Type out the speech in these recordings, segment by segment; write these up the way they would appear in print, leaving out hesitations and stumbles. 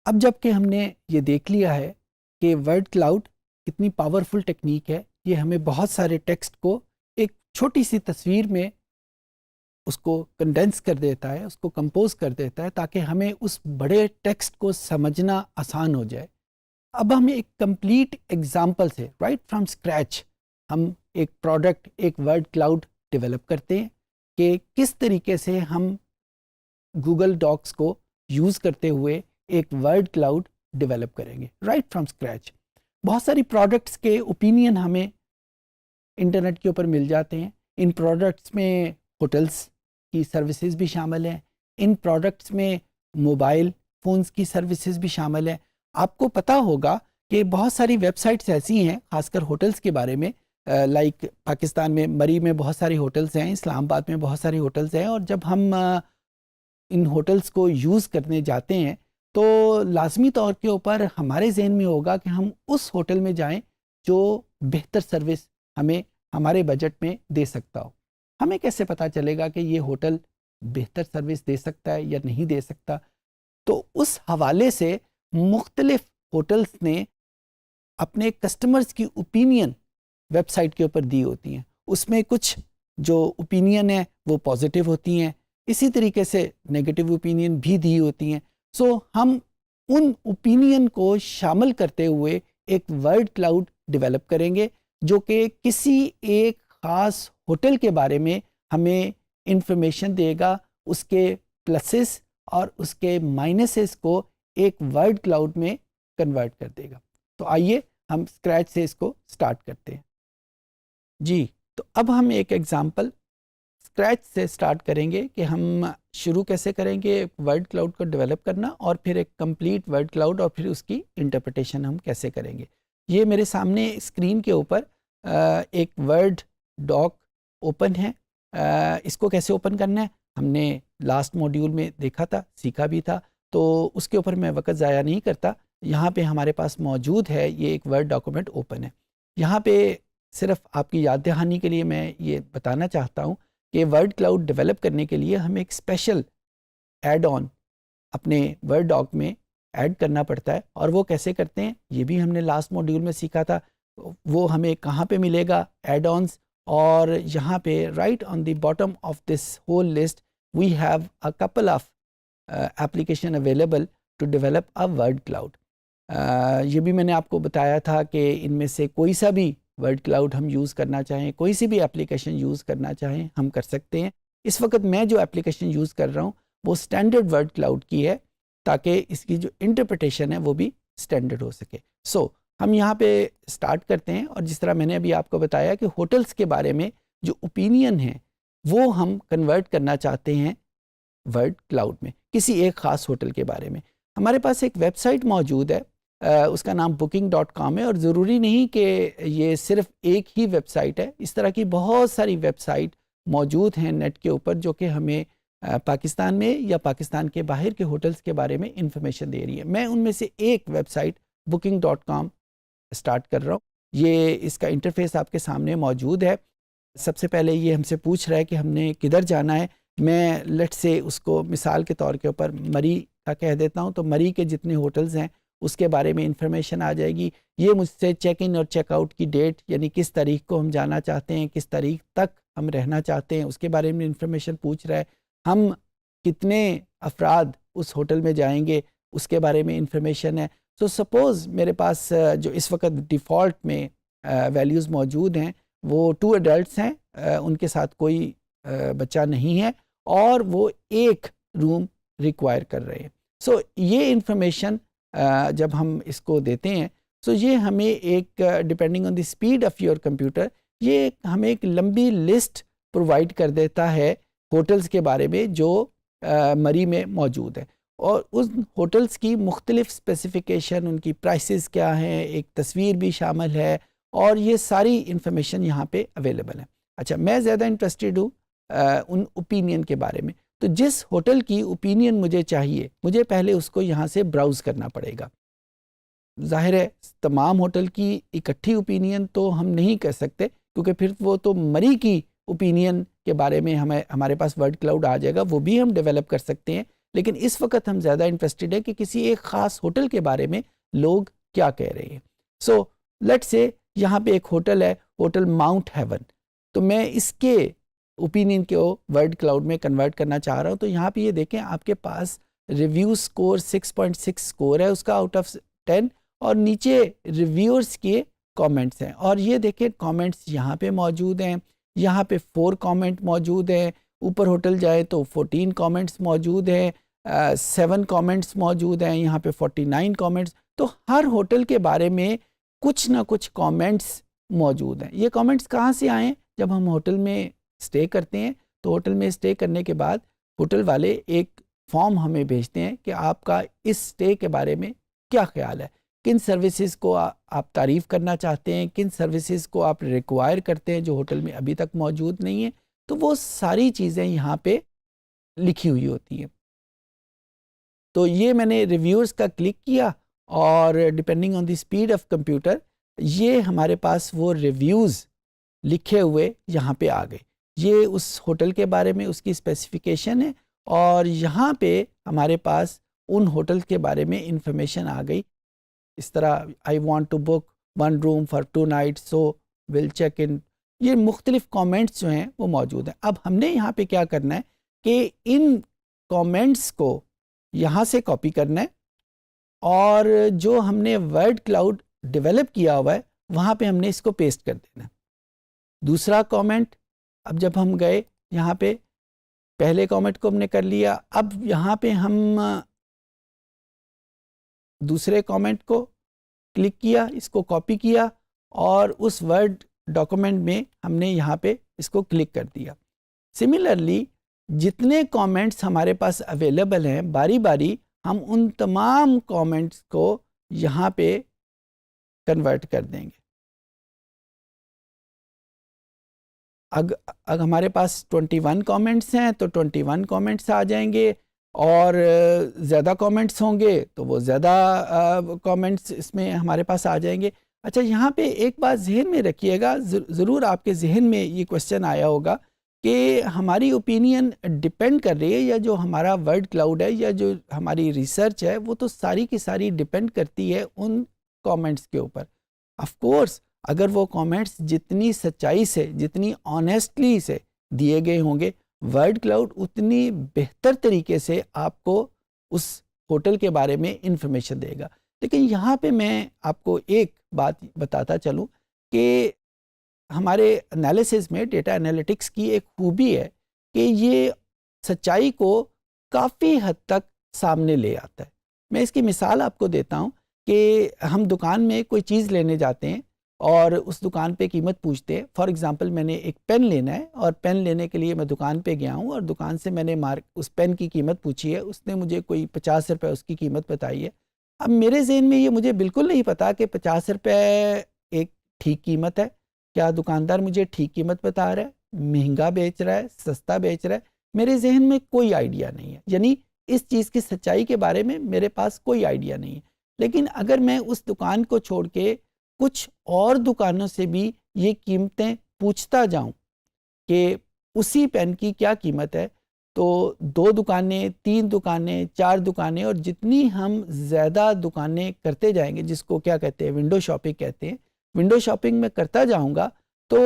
اب جب کہ ہم نے یہ دیکھ لیا ہے کہ ورڈ کلاؤڈ کتنی پاورفل ٹیکنیک ہے، یہ ہمیں بہت سارے ٹیکسٹ کو ایک چھوٹی سی تصویر میں اس کو کنڈینس کر دیتا ہے، اس کو کمپوز کر دیتا ہے تاکہ ہمیں اس بڑے ٹیکسٹ کو سمجھنا آسان ہو جائے۔ اب ہم ایک کمپلیٹ ایگزامپل سے رائٹ فرام اسکریچ ہم ایک پروڈکٹ، ایک ورڈ کلاؤڈ ڈیولپ کرتے ہیں کہ کس طریقے سے ہم گوگل ڈاکس کو یوز کرتے ہوئے ایک ورڈ کلاؤڈ ڈیولپ کریں گے رائٹ فرام اسکریچ۔ بہت ساری پروڈکٹس کے اوپینین ہمیں انٹرنیٹ کے اوپر مل جاتے ہیں۔ ان پروڈکٹس میں ہوٹلس کی سروسز بھی شامل ہیں، ان پروڈکٹس میں موبائل فونز کی سروسز بھی شامل ہیں۔ آپ کو پتہ ہوگا کہ بہت ساری ویب سائٹس ایسی ہیں خاص کر ہوٹلس کے بارے میں، لائک پاکستان میں مری میں بہت ساری ہوٹلس ہیں، اسلام آباد میں بہت ساری ہوٹلس ہیں، اور جب ہم ان ہوٹلس کو یوز کرنے جاتے ہیں تو لازمی طور کے اوپر ہمارے ذہن میں ہوگا کہ ہم اس ہوٹل میں جائیں جو بہتر سروس ہمیں ہمارے بجٹ میں دے سکتا ہو۔ ہمیں کیسے پتہ چلے گا کہ یہ ہوٹل بہتر سروس دے سکتا ہے یا نہیں دے سکتا؟ تو اس حوالے سے مختلف ہوٹلس نے اپنے کسٹمرز کی اوپینین ویب سائٹ کے اوپر دی ہوتی ہیں۔ اس میں کچھ جو اوپینین ہیں وہ پازیٹیو ہوتی ہیں، اسی طریقے سے نیگیٹو اوپینین بھی دی ہوتی ہیں۔ سو ہم ان اوپینین کو شامل کرتے ہوئے ایک ورڈ کلاؤڈ ڈیولپ کریں گے جو کہ کسی ایک خاص ہوٹل کے بارے میں ہمیں انفارمیشن دے گا، اس کے پلسز اور اس کے مائنسز کو ایک ورڈ کلاؤڈ میں کنورٹ کر دے گا۔ تو آئیے ہم اسکریچ سے اس کو سٹارٹ کرتے ہیں۔ جی، تو اب ہم ایک ایگزامپل اسکریچ سے سٹارٹ کریں گے کہ ہم شروع کیسے کریں گے ورڈ کلاؤڈ کو ڈیولپ کرنا، اور پھر ایک کمپلیٹ ورڈ کلاؤڈ اور پھر اس کی انٹرپریٹیشن ہم کیسے کریں گے۔ یہ میرے سامنے اسکرین کے اوپر ایک ورڈ ڈاک اوپن ہے۔ اس کو کیسے اوپن کرنا ہے ہم نے لاسٹ موڈیول میں دیکھا تھا، سیکھا بھی تھا، تو اس کے اوپر میں وقت ضائع نہیں کرتا۔ یہاں پہ ہمارے پاس موجود ہے یہ ایک ورڈ ڈاکومنٹ اوپن ہے۔ یہاں پہ صرف آپ کی یاد دہانی کے لیے میں یہ بتانا چاہتا ہوں کہ ورڈ کلاؤڈ ڈیولپ کرنے کے لیے ہمیں ایک اسپیشل ایڈ آن اپنے ورڈ ڈاک میں ایڈ کرنا پڑتا ہے، اور وہ کیسے کرتے ہیں یہ بھی ہم نے لاسٹ موڈیول میں سیکھا تھا۔ وہ ہمیں کہاں پہ ملے گا ایڈ آنس، اور یہاں پہ right on the bottom of this whole list we have a couple of application available to develop a word cloud۔ یہ بھی میں نے آپ کو بتایا تھا کہ ان میں سے کوئی سا بھی ورڈ کلاؤڈ ہم یوز کرنا چاہیں، کوئی سی بھی اپلیکیشن یوز کرنا چاہیں ہم کر سکتے ہیں۔ اس وقت میں جو اپلیکیشن یوز کر رہا ہوں وہ اسٹینڈرڈ ورڈ کلاؤڈ کی ہے تاکہ اس کی جو انٹرپریٹیشن ہے وہ بھی اسٹینڈرڈ ہو سکے۔ سو ہم یہاں پہ اسٹارٹ کرتے ہیں، اور جس طرح میں نے ابھی آپ کو بتایا کہ ہوٹلس کے بارے میں جو اوپینین ہیں وہ ہم کنورٹ کرنا چاہتے ہیں ورڈ کلاؤڈ میں، کسی ایک خاص ہوٹل کے بارے میں۔ ہمارے پاس ایک ویب سائٹ موجود ہے، اس کا نام booking.com ہے، اور ضروری نہیں کہ یہ صرف ایک ہی ویب سائٹ ہے، اس طرح کی بہت ساری ویب سائٹ موجود ہیں نیٹ کے اوپر جو کہ ہمیں پاکستان میں یا پاکستان کے باہر کے ہوٹلس کے بارے میں انفارمیشن دے رہی ہے۔ میں ان میں سے ایک ویب سائٹ booking.com اسٹارٹ کر رہا ہوں۔ یہ اس کا انٹرفیس آپ کے سامنے موجود ہے۔ سب سے پہلے یہ ہم سے پوچھ رہا ہے کہ ہم نے کدھر جانا ہے۔ میں لیٹ سے اس کو مثال کے طور کے اوپر مری کا کہہ دیتا ہوں، تو مری کے جتنے ہوٹلز ہیں اس کے بارے میں انفارمیشن آ جائے گی۔ یہ مجھ سے چیک ان اور چیک آؤٹ کی ڈیٹ، یعنی کس تاریخ کو ہم جانا چاہتے ہیں، کس تاریخ تک ہم رہنا چاہتے ہیں، اس کے بارے میں انفارمیشن پوچھ رہا ہے۔ ہم کتنے افراد اس ہوٹل میں جائیں گے اس کے بارے میں انفارمیشن ہے۔ تو سپوز میرے پاس جو اس وقت ڈیفالٹ میں ویلیوز موجود ہیں وہ 2 ایڈلٹس ہیں، ان کے ساتھ کوئی بچہ نہیں ہے، اور وہ ایک روم ریکوائر کر رہے ہیں۔ سو یہ انفارمیشن جب ہم اس کو دیتے ہیں، سو یہ ہمیں ایک depending on the speed of your computer, یہ ہمیں ایک لمبی لسٹ پرووائڈ کر دیتا ہے ہوٹلز کے بارے میں جو مری میں موجود ہے، اور ان ہوٹلز کی مختلف اسپیسیفیکیشن، ان کی پرائسز کیا ہیں، ایک تصویر بھی شامل ہے، اور یہ ساری انفارمیشن یہاں پہ اویلیبل ہے۔ اچھا، میں زیادہ انٹرسٹڈ ہوں ان اوپینین کے بارے میں، تو جس ہوٹل کی اوپینین مجھے چاہیے مجھے پہلے اس کو یہاں سے براؤز کرنا پڑے گا۔ ظاہر ہے تمام ہوٹل کی اکٹھی اوپینین تو ہم نہیں کر سکتے، کیونکہ پھر وہ تو مری کی اوپینین کے بارے میں ہمارے پاس ورڈ کلاؤڈ آ جائے گا، وہ بھی ہم ڈیولپ کر سکتے ہیں، لیکن اس وقت ہم زیادہ انٹرسٹڈ ہیں کہ کسی ایک خاص ہوٹل کے بارے میں لوگ کیا کہہ رہے ہیں. سو لیٹ سے یہاں پہ ایک ہوٹل ہے، ہوٹل ماؤنٹ ہیون، تو میں اس کے اوپینین کو ورڈ کلاؤڈ میں کنورٹ کرنا چاہ رہا ہوں. تو یہاں پہ یہ دیکھیں آپ کے پاس ریویو سکور 6.6 سکور ہے اس کا آؤٹ آف 10، اور نیچے ریویورز کے کامنٹس ہیں، اور یہ دیکھیں کامنٹس یہاں پہ موجود ہیں، یہاں پہ 4 کامنٹ موجود ہیں، اوپر ہوٹل جائے تو 14 کامنٹس موجود ہیں، 7 کامنٹس موجود ہیں، یہاں پہ 49 کامنٹس. تو ہر ہوٹل کے بارے میں کچھ نہ کچھ کامنٹس موجود ہیں. یہ کامنٹس کہاں سے آئیں؟ جب ہم ہوٹل میں اسٹے کرتے ہیں تو ہوٹل میں اسٹے کرنے کے بعد ہوٹل والے ایک فارم ہمیں بھیجتے ہیں کہ آپ کا اس اسٹے کے بارے میں کیا خیال ہے، کن سروسز کو آپ تعریف کرنا چاہتے ہیں، کن سروسز کو آپ ریکوائر کرتے ہیں جو ہوٹل میں ابھی تک موجود نہیں ہیں. تو وہ ساری چیزیں یہاں پہ لکھی ہوئی ہوتی ہیں. تو یہ میں نے ریویورز کا کلک کیا، اور depending on the speed of computer یہ ہمارے پاس وہ ریویوز لکھے ہوئے یہاں پہ آ گئے. یہ اس ہوٹل کے بارے میں اس کی اسپیسیفیکیشن ہے، اور یہاں پہ ہمارے پاس ان ہوٹل کے بارے میں انفارمیشن آ گئی. اس طرح I want to book 1 room for 2 nights so will check in. یہ مختلف کامنٹس جو ہیں وہ موجود ہیں. اب ہم نے یہاں پہ کیا کرنا ہے کہ ان کامنٹس کو یہاں سے کاپی کرنا ہے، اور جو ہم نے ورڈ کلاؤڈ ڈیولپ کیا ہوا ہے وہاں پہ ہم نے اس کو پیسٹ کر دینا ہے. دوسرا کامنٹ، اب جب ہم گئے یہاں پہ پہلے کامنٹ کو ہم نے کر لیا، اب یہاں پہ ہم دوسرے کامنٹ کو کلک کیا، اس کو کاپی کیا، اور اس ورڈ ڈاکومنٹ میں ہم نے یہاں پہ اس کو کلک کر دیا. سملرلی جتنے کامنٹس ہمارے پاس اویلیبل ہیں باری باری ہم ان تمام کامنٹس کو یہاں پہ کنورٹ کر دیں گے. اگر ہمارے پاس 21 کامنٹس ہیں تو 21 کامنٹس آ جائیں گے، اور زیادہ کامنٹس ہوں گے تو وہ زیادہ کامنٹس اس میں ہمارے پاس آ جائیں گے. اچھا یہاں پہ ایک بات ذہن میں رکھیے گا، ضرور آپ کے ذہن میں یہ کوشچن آیا ہوگا کہ ہماری اوپینین ڈپینڈ کر رہی ہے، یا جو ہمارا ورڈ کلاؤڈ ہے یا جو ہماری ریسرچ ہے وہ تو ساری کی ساری ڈپینڈ کرتی ہے ان کامنٹس کے اوپر. آف کورس اگر وہ کامنٹس جتنی سچائی سے، جتنی آنیسٹلی سے دیے گئے ہوں گے، ورڈ کلاؤڈ اتنی بہتر طریقے سے آپ کو اس ہوٹل کے بارے میں انفارمیشن دے گا. لیکن یہاں پہ میں آپ کو ایک بات بتاتا چلوں کہ ہمارے انالیسز میں ڈیٹا انالیٹکس کی ایک خوبی ہے کہ یہ سچائی کو کافی حد تک سامنے لے آتا ہے. میں اس کی مثال آپ کو دیتا ہوں کہ ہم دکان میں کوئی چیز لینے جاتے ہیں اور اس دکان پہ قیمت پوچھتے ہیں. فار ایگزامپل میں نے ایک پین لینا ہے، اور پین لینے کے لیے میں دکان پہ گیا ہوں، اور دکان سے میں نے اس پین کی قیمت پوچھی ہے. اس نے مجھے کوئی 50 روپے اس کی قیمت بتائی ہے. اب میرے ذہن میں یہ مجھے بالکل نہیں پتا کہ 50 روپے ایک ٹھیک قیمت ہے. کیا دکاندار مجھے ٹھیک قیمت بتا رہا ہے، مہنگا بیچ رہا ہے، سستا بیچ رہا ہے؟ میرے ذہن میں کوئی آئیڈیا نہیں ہے، یعنی اس چیز کی سچائی کے بارے میں میرے پاس کوئی آئیڈیا نہیں ہے. لیکن اگر میں اس دکان کو چھوڑ کے کچھ اور دکانوں سے بھی یہ قیمتیں پوچھتا جاؤں کہ اسی پین کی کیا قیمت ہے، تو 2 دکانیں، 3 دکانیں، 4 دکانیں، اور جتنی ہم زیادہ دکانیں کرتے جائیں گے، جس کو کیا کہتے ہیں ونڈو شاپنگ کہتے ہیں، ونڈو شاپنگ میں کرتا جاؤں گا تو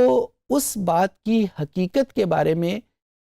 اس بات کی حقیقت کے بارے میں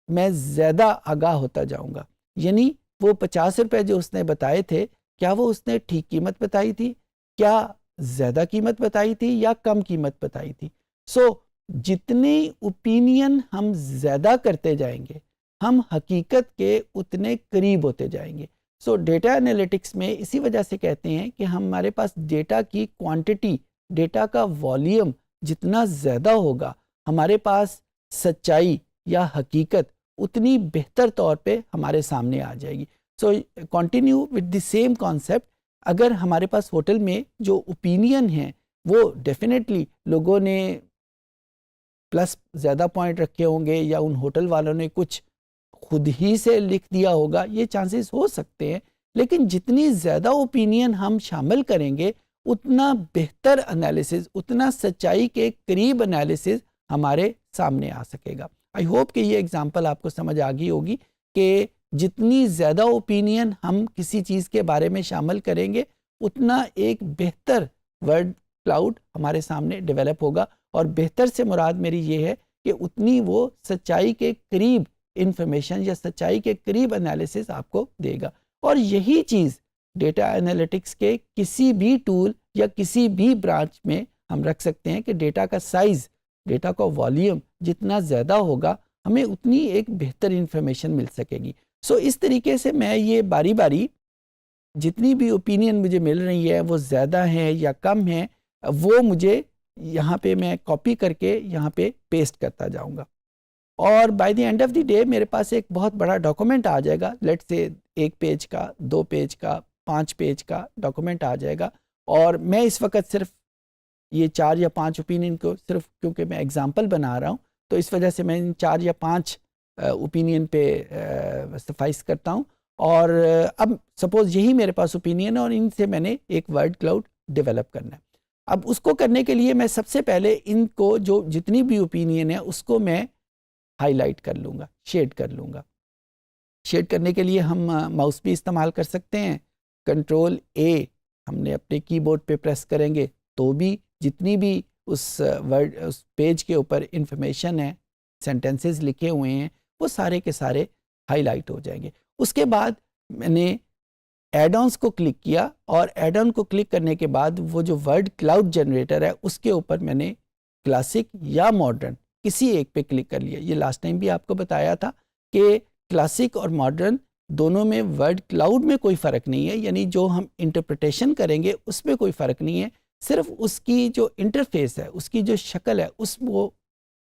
میں زیادہ آگاہ ہوتا جاؤں گا. یعنی وہ 50 روپے جو اس نے بتائے تھے، کیا وہ اس نے ٹھیک قیمت بتائی تھی، کیا زیادہ قیمت بتائی تھی، یا کم قیمت بتائی تھی. سو جتنی اوپینین ہم زیادہ کرتے جائیں گے ہم حقیقت کے اتنے قریب ہوتے جائیں گے. سو ڈیٹا انالیٹکس میں اسی وجہ سے کہتے ہیں کہ ہمارے پاس ڈیٹا کی کوانٹٹی، ڈیٹا کا والیوم جتنا زیادہ ہوگا، ہمارے پاس سچائی یا حقیقت اتنی بہتر طور پہ ہمارے سامنے آ جائے گی. So continue with the same concept. اگر ہمارے پاس ہوٹل میں جو اوپینین ہیں وہ ڈیفینیٹلی لوگوں نے پلس زیادہ پوائنٹ رکھے ہوں گے، یا ان ہوٹل والوں نے کچھ خود ہی سے لکھ دیا ہوگا، یہ چانسز ہو سکتے ہیں. لیکن جتنی زیادہ اوپینین ہم شامل کریں گے اتنا بہتر انالیسز، اتنا سچائی کے قریب انالیسز ہمارے سامنے آ سکے گا. آئی ہوپ کہ یہ اگزامپل آپ کو سمجھ آ گئی ہوگی کہ جتنی زیادہ اوپینین ہم کسی چیز کے بارے میں شامل کریں گے اتنا ایک بہتر ورڈ کلاؤڈ ہمارے سامنے ڈیولپ ہوگا. اور بہتر سے مراد میری یہ ہے کہ اتنی وہ سچائی کے قریب انفارمیشن یا سچائی کے قریب انالیسس آپ کو دے گا. اور یہی چیز ڈیٹا انالیٹکس کے کسی بھی ٹول یا کسی بھی برانچ میں ہم رکھ سکتے ہیں کہ ڈیٹا کا سائز، ڈیٹا کا والیوم جتنا زیادہ ہوگا ہمیں اتنی ایک بہتر انفارمیشن مل سکے گی. سو اس طریقے سے میں یہ باری باری جتنی بھی اوپینین مجھے مل رہی ہے وہ زیادہ ہیں یا کم ہیں، وہ مجھے یہاں پہ میں کاپی کر کے یہاں پہ پیسٹ کرتا جاؤں گا. اور by the end of the day میرے پاس ایک بہت بڑا ڈاکومنٹ آ جائے گا. لیٹ سے 1 پیج کا، 2 پیج کا، 5 پیج کا ڈاکومنٹ آ جائے گا. اور میں اس وقت صرف یہ 4 یا 5 اوپینین کو صرف کیونکہ میں اگزامپل بنا رہا ہوں تو اس وجہ سے میں ان 4 یا 5 اوپینین پہ سفائس کرتا ہوں. اور اب سپوز یہی میرے پاس اوپینین ہے اور ان سے میں نے ایک ورڈ کلاؤڈ ڈیولپ کرنا ہے. اب اس کو کرنے کے لیے میں سب سے پہلے ان کو جو جتنی بھی اوپینین ہے اس کو میں ہائی لائٹ کر لوں گا، شیڈ کر لوں گا. شیڈ کرنے کے لیے ہم ماؤس بھی استعمال کر سکتے ہیں. کنٹرول اے ہم نے اپنے کی بورڈ پہ پریس کریں گے تو بھی جتنی بھی اس پیج کے اوپر انفارمیشن ہے، سینٹنسز لکھے ہوئے ہیں، وہ سارے کے سارے ہائی لائٹ ہو جائیں گے. اس کے بعد میں نے ایڈ آنس کو کلک کیا اور ایڈ آن کو کلک کرنے کے بعد وہ جو ورڈ کلاؤڈ جنریٹر ہے اس کے اوپر میں نے کلاسک یا ماڈرن کسی ایک پہ کلک کر لیا. یہ لاسٹ ٹائم بھی آپ کو بتایا تھا کہ کلاسک اور ماڈرن دونوں میں ورڈ کلاؤڈ میں کوئی فرق نہیں ہے، یعنی جو ہم انٹرپریٹیشن کریں گے اس میں کوئی فرق نہیں ہے، صرف اس کی جو انٹرفیس ہے، اس کی جو شکل ہے اس وہ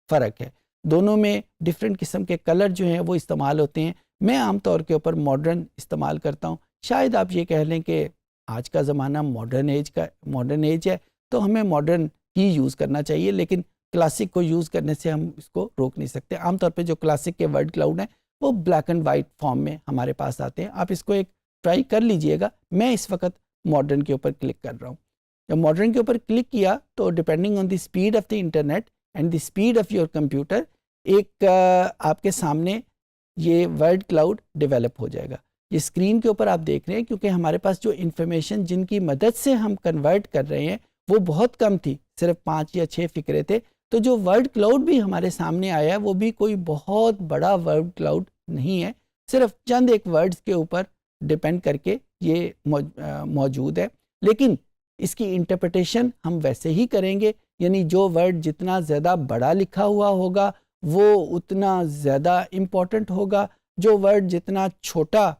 فرق ہے. دونوں میں ڈفرینٹ قسم کے کلر جو ہیں وہ استعمال ہوتے ہیں. میں عام طور کے اوپر ماڈرن استعمال کرتا ہوں. شاید آپ یہ کہہ لیں کہ آج کا زمانہ ماڈرن ایج ہے تو ہمیں ماڈرن ہی یوز کرنا چاہیے، لیکن کلاسک کو یوز کرنے سے ہم اس کو روک نہیں سکتے. عام طور پہ جو کلاسک کے ورڈ کلاؤڈ ہیں وہ بلیک اینڈ وائٹ فارم میں ہمارے پاس آتے ہیں. آپ اس کو ایک ٹرائی کر لیجئے گا. میں اس وقت ماڈرن کے اوپر کلک کر رہا ہوں. جب ماڈرن کے اوپر کلک کیا تو depending on the speed of the internet and the speed of your computer ایک آپ کے سامنے یہ ورڈ کلاؤڈ ڈیولپ ہو جائے گا. یہ اسکرین کے اوپر آپ دیکھ رہے ہیں کیونکہ ہمارے پاس جو انفارمیشن جن کی مدد سے ہم کنورٹ کر رہے ہیں وہ بہت کم تھی، صرف 5 یا 6 فقرے تھے. تو جو ورڈ کلاؤڈ بھی ہمارے سامنے آیا ہے وہ بھی کوئی بہت بڑا ورڈ کلاؤڈ نہیں ہے، صرف چند ایک ورڈز کے اوپر ڈپینڈ کر کے یہ موجود ہے. لیکن اس کی انٹرپریٹیشن ہم ویسے ہی کریں گے، یعنی جو ورڈ جتنا زیادہ بڑا لکھا ہوا ہوگا وہ اتنا زیادہ امپورٹنٹ ہوگا، جو ورڈ جتنا چھوٹا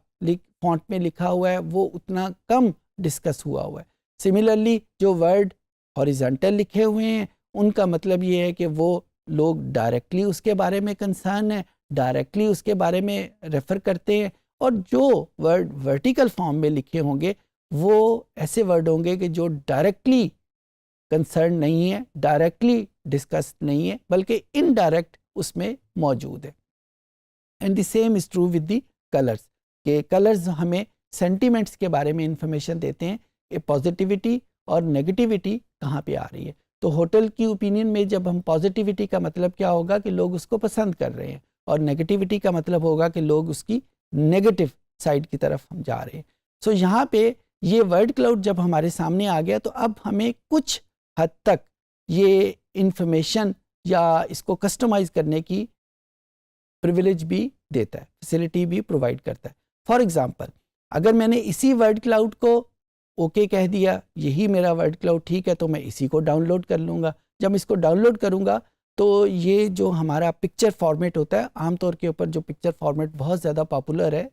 فونٹ میں لکھا ہوا ہے وہ اتنا کم ڈسکس ہوا ہے. سملرلی جو ورڈ ہاریزونٹل لکھے ہوئے ہیں ان کا مطلب یہ ہے کہ وہ لوگ ڈائریکٹلی اس کے بارے میں کنسرن ہیں، ڈائریکٹلی اس کے بارے میں ریفر کرتے ہیں. اور جو ورڈ ورٹیکل فارم میں لکھے ہوں گے وہ ایسے ورڈ ہوں گے کہ جو ڈائریکٹلی کنسرن نہیں ہے، ڈائریکٹلی ڈسکس نہیں ہے، بلکہ انڈائریکٹ اس میں موجود ہے. And the same is true with the colours, کہ کلرز ہمیں سینٹیمنٹس کے بارے میں انفارمیشن دیتے ہیں کہ پازیٹیوٹی اور نیگیٹیوٹی کہاں پہ آ رہی ہے. تو ہوٹل کی اوپینین میں جب ہم پازیٹیوٹی کا مطلب کیا ہوگا کہ لوگ اس کو پسند کر رہے ہیں، اور نیگیٹیوٹی کا مطلب ہوگا کہ لوگ اس کی نیگیٹو سائڈ کی طرف ہم جا رہے ہیں. سو یہاں پہ یہ ورڈ کلاؤڈ جب ہمارے سامنے آ گیا تو اب ہمیں کچھ حد تک یہ انفارمیشن یا اس کو کسٹمائز کرنے کی پریویلیج بھی دیتا ہے، فیسلٹی بھی پرووائڈ کرتا ہے. فار ایگزامپل اگر میں نے اسی ورڈ کلاؤڈ کو اوکے کہہ دیا، یہی میرا ورڈ کلاؤڈ ٹھیک ہے، تو میں اسی کو ڈاؤن لوڈ کر لوں گا. جب اس کو ڈاؤن لوڈ کروں گا تو یہ جو ہمارا پکچر فارمیٹ ہوتا ہے، عام طور کے اوپر جو پکچر فارمیٹ بہت زیادہ پاپولر ہے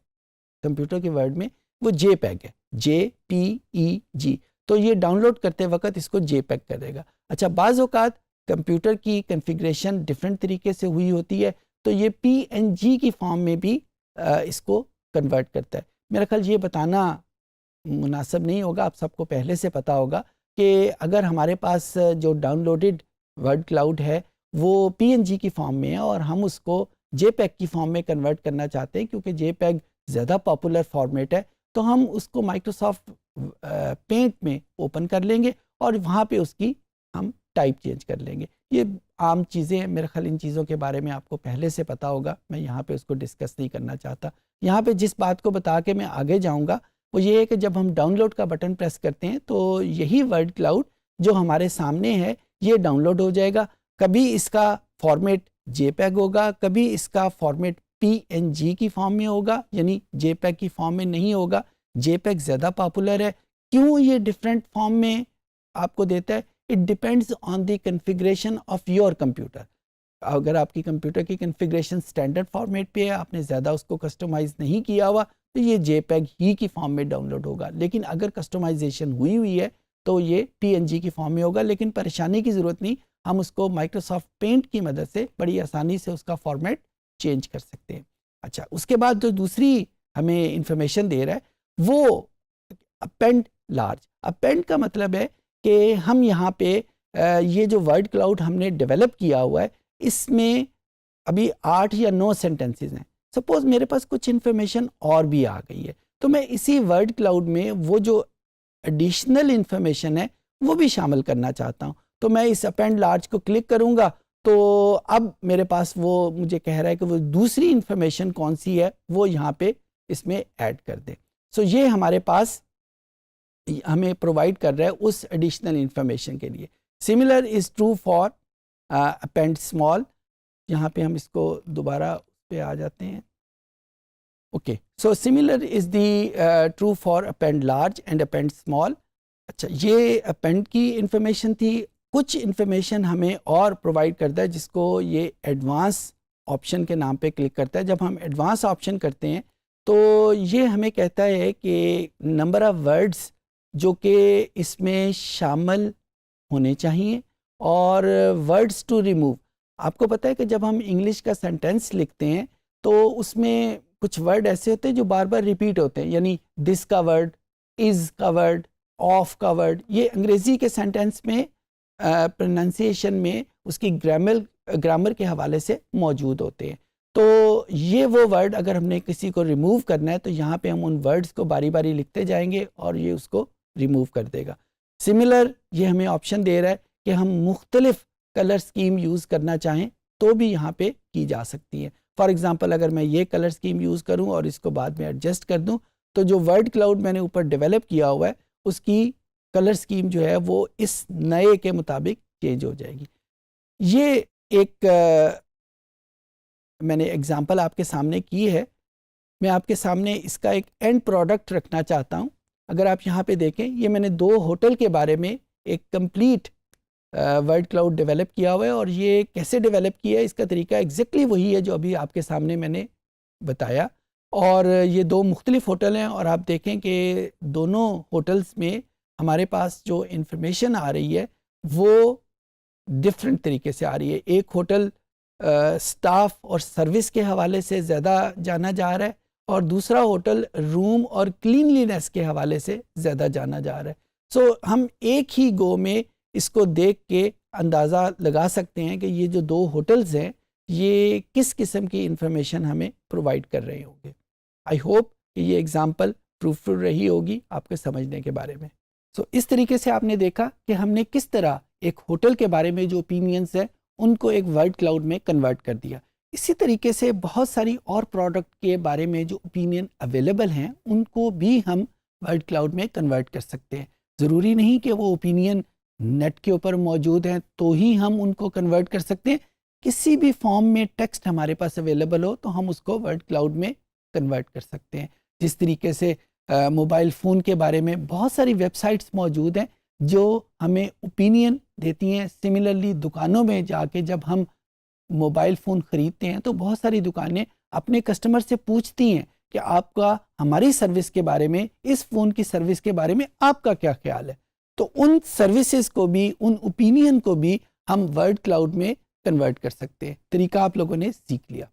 کمپیوٹر کے ورڈ میں وہ جے پیگ ہے، JPEG. تو یہ ڈاؤن لوڈ کرتے وقت اس کو جے پیگ کرے گا. اچھا، بعض اوقات کمپیوٹر کی کنفیگریشن ڈفرینٹ طریقے سے ہوئی ہوتی ہے تو یہ PNG کی فارم میں بھی اس کو کنورٹ کرتا ہے. میرا خیال یہ بتانا مناسب نہیں ہوگا، آپ سب کو پہلے سے پتا ہوگا کہ اگر ہمارے پاس جو ڈاؤن لوڈڈ ورڈ کلاؤڈ ہے وہ PNG کی فارم میں ہے اور ہم اس کو جے پیگ کی فارم میں کنورٹ کرنا چاہتے ہیں کیونکہ جے پیگ زیادہ پاپولر فارمیٹ ہے، تو ہم اس کو مائکروسافٹ پینٹ میں اوپن کر لیں گے اور وہاں پہ اس کی ہم ٹائپ چینج کر لیں گے. یہ عام چیزیں ہیں، میرے خیال ان چیزوں کے بارے میں آپ کو پہلے سے پتا ہوگا، میں یہاں پہ اس کو ڈسکس نہیں کرنا چاہتا. یہاں پہ جس بات کو بتا کے میں آگے جاؤں گا وہ یہ ہے کہ جب ہم ڈاؤن لوڈ کا بٹن پریس کرتے ہیں تو یہی ورڈ کلاؤڈ جو ہمارے سامنے ہے یہ ڈاؤن لوڈ ہو جائے گا. کبھی اس کا فارمیٹ جے پیگ ہوگا، کبھی اس کا فارمیٹ پی این جی کی فارم میں ہوگا، یعنی جے پیگ کی فارم میں نہیں ہوگا. جے پیگ زیادہ پاپولر ہے. کیوں یہ ڈفرینٹ فارم میں آپ کو دیتا ہے؟ It depends on the configuration of your computer. اگر آپ کی کمپیوٹر کی کنفیگریشن اسٹینڈرڈ فارمیٹ پہ ہے، آپ نے زیادہ اس کو کسٹمائز نہیں کیا ہوا، تو یہ جے پیگ ہی کی فارم میں ڈاؤن لوڈ ہوگا. لیکن اگر کسٹمائزیشن ہوئی ہے تو یہ پی این جی کی فارم میں ہوگا. لیکن پریشانی کی ضرورت نہیں، ہم اس کو مائکروسافٹ پینٹ کی مدد سے بڑی آسانی سے اس کا فارمیٹ چینج کر سکتے ہیں. اچھا، اس کے بعد جو دوسری ہمیں انفارمیشن دے رہا ہے وہ اپینڈ لارج. اپینڈ کا مطلب ہے کہ ہم یہاں پہ یہ جو ورڈ کلاؤڈ ہم نے ڈیولپ کیا ہوا ہے اس میں ابھی 8 یا 9 سینٹنسز ہیں. سپوز میرے پاس کچھ انفارمیشن اور بھی آ گئی ہے تو میں اسی ورڈ کلاؤڈ میں وہ جو ایڈیشنل انفارمیشن ہے وہ بھی شامل کرنا چاہتا ہوں. تو میں اس اپینڈ لارج کو کلک کروں گا تو اب میرے پاس وہ مجھے کہہ رہا ہے کہ وہ دوسری انفارمیشن کون سی ہے وہ یہاں پہ اس میں ایڈ کر دے. سو یہ ہمارے پاس ہمیں پرووائڈ کر رہا ہے اس ایڈیشنل انفارمیشن کے لیے. Similar is true for append small. یہاں پہ ہم اس کو دوبارہ پہ آ جاتے ہیں. Okay, so similar is the true for append large and append small. اچھا، یہ اپینڈ کی انفارمیشن تھی. کچھ انفارمیشن ہمیں اور پرووائڈ کرتا ہے جس کو یہ ایڈوانس آپشن کے نام پہ کلک کرتا ہے. جب ہم ایڈوانس آپشن کرتے ہیں تو یہ ہمیں کہتا ہے کہ نمبر آف ورڈز جو کہ اس میں شامل ہونے چاہیے اور ورڈز ٹو ریموو. آپ کو پتہ ہے کہ جب ہم انگلش کا سینٹینس لکھتے ہیں تو اس میں کچھ ورڈ ایسے ہوتے ہیں جو بار بار ریپیٹ ہوتے ہیں، یعنی دس کا ورڈ، از کا ورڈ، آف کا ورڈ. یہ انگریزی کے سینٹینس میں پروننسیشن میں اس کی گرامر کے حوالے سے موجود ہوتے ہیں. تو یہ وہ ورڈ اگر ہم نے کسی کو ریموو کرنا ہے تو یہاں پہ ہم ان ورڈز کو باری باری لکھتے جائیں گے اور یہ اس کو ریموو کر دے گا. سملر یہ ہمیں آپشن دے رہا ہے کہ ہم مختلف کلر اسکیم یوز کرنا چاہیں تو بھی یہاں پہ کی جا سکتی ہیں. فار ایگزامپل اگر میں یہ کلر اسکیم یوز کروں اور اس کو بعد میں ایڈجسٹ کر دوں تو جو ورڈ کلاؤڈ میں نے اوپر ڈیولپ کیا ہوا ہے اس کی کلر اسکیم جو ہے وہ اس نئے کے مطابق چینج ہو جائے گی. یہ ایک میں نے ایگزامپل آپ کے سامنے کی ہے. میں آپ کے سامنے اس کا ایک اینڈ پروڈکٹ رکھنا چاہتا ہوں. اگر آپ یہاں پہ دیکھیں، یہ میں نے 2 ہوٹل کے بارے میں ایک کمپلیٹ ورڈ کلاؤڈ ڈیولپ کیا ہوا ہے. اور یہ کیسے ڈیولپ کیا ہے، اس کا طریقہ ایگزیکٹلی وہی ہے جو ابھی آپ کے سامنے میں نے بتایا. اور یہ 2 مختلف ہوٹل ہیں اور آپ دیکھیں کہ دونوں ہوٹلس میں ہمارے پاس جو انفارمیشن آ رہی ہے وہ ڈفرینٹ طریقے سے آ رہی ہے. ایک ہوٹل سٹاف اور سروس کے حوالے سے زیادہ جانا جا رہا ہے اور دوسرا ہوٹل روم اور کلینلینس کے حوالے سے زیادہ جانا جا رہا ہے. سو ہم ایک ہی گو میں اس کو دیکھ کے اندازہ لگا سکتے ہیں کہ یہ جو 2 ہوٹلز ہیں یہ کس قسم کی انفارمیشن ہمیں پرووائڈ کر رہے ہوں گے. آئی ہوپ کہ یہ ایگزامپل پروفل رہی ہوگی آپ کے سمجھنے کے بارے میں. سو اس طریقے سے آپ نے دیکھا کہ ہم نے کس طرح ایک ہوٹل کے بارے میں جو اوپینینز ہیں ان کو ایک ورڈ کلاؤڈ میں کنورٹ کر دیا. اسی طریقے سے بہت ساری اور پروڈکٹ کے بارے میں جو اوپینین اویلیبل ہیں ان کو بھی ہم ورڈ کلاؤڈ میں کنورٹ کر سکتے ہیں. ضروری نہیں کہ وہ اوپینین نیٹ کے اوپر موجود ہیں تو ہی ہم ان کو کنورٹ کر سکتے ہیں. کسی بھی فارم میں ٹیکسٹ ہمارے پاس اویلیبل ہو تو ہم اس کو ورڈ کلاؤڈ میں کنورٹ کر سکتے ہیں. جس طریقے سے موبائل فون کے بارے میں بہت ساری ویب سائٹس موجود ہیں جو ہمیں اوپینین دیتی ہیں. سملرلی دکانوں میں جا کے جب ہم موبائل فون خریدتے ہیں تو بہت ساری دکانیں اپنے کسٹمر سے پوچھتی ہیں کہ آپ کا ہماری سروس کے بارے میں، اس فون کی سروس کے بارے میں آپ کا کیا خیال ہے. تو ان سروسز کو بھی، ان اوپینین کو بھی ہم ورڈ کلاؤڈ میں کنورٹ کر سکتے ہیں. طریقہ آپ لوگوں نے سیکھ لیا.